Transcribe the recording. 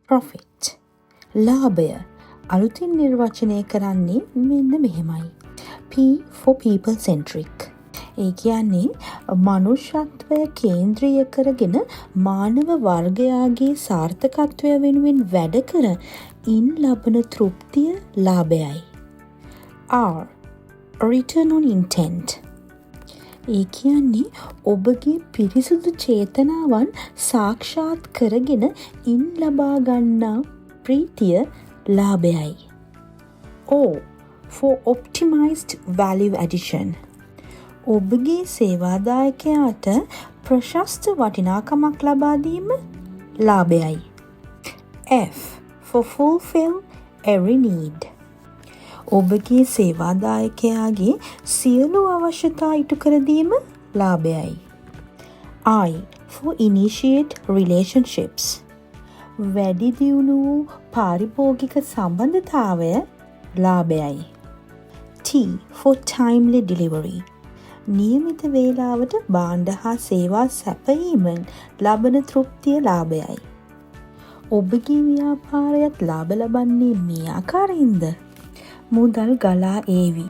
profit. ලාභය අලුතින් නිර්වචනය කරන්නේ මෙන්න මෙහෙමයි. P for people centric. ඒ කියන්නේ මනුෂ්‍යත්වය කේන්ද්‍රීය කරගෙන මානව වර්ගයාගේ සාර්ථකත්වය වෙනුවෙන් වැඩ කර ඉන් ලබන තෘප්තිය ලාභයයි. R. Return on intent. ඒ කියන්නේ ඔබගේ පිරිසුදු චේතනාවන් සාක්ෂාත් කරගෙන ඉන් ලබා ගන්නා ප්‍රීතිය ලාභයයි. O. For optimized value addition. ඔබගේ සේවාදායකයාට ප්‍රශස්ත වටිනාකමක් ලබා දීම ලාභයයි. F. For fulfill every need. ඔබගේ සේවාදායකයාගේ සියලු අවශ්‍යතා ඉටු කර දීම ලාභයයි. I. For initiate relationships. වැඩි දියුණු වූ පාරිභෝගික සම්බන්ධතාවය ලාභයයි. T. For timely delivery. නියමිත වේලාවට භාණ්ඩ හා සේවා සැපයීමෙන් ලබන තෘප්තිය ලාභයයි. ඔබගේ ව්‍යාපාරයත් ලාභ ලබන්නේ මේ ආකාරයෙන්ද? මුදල් ගලා ඒවි.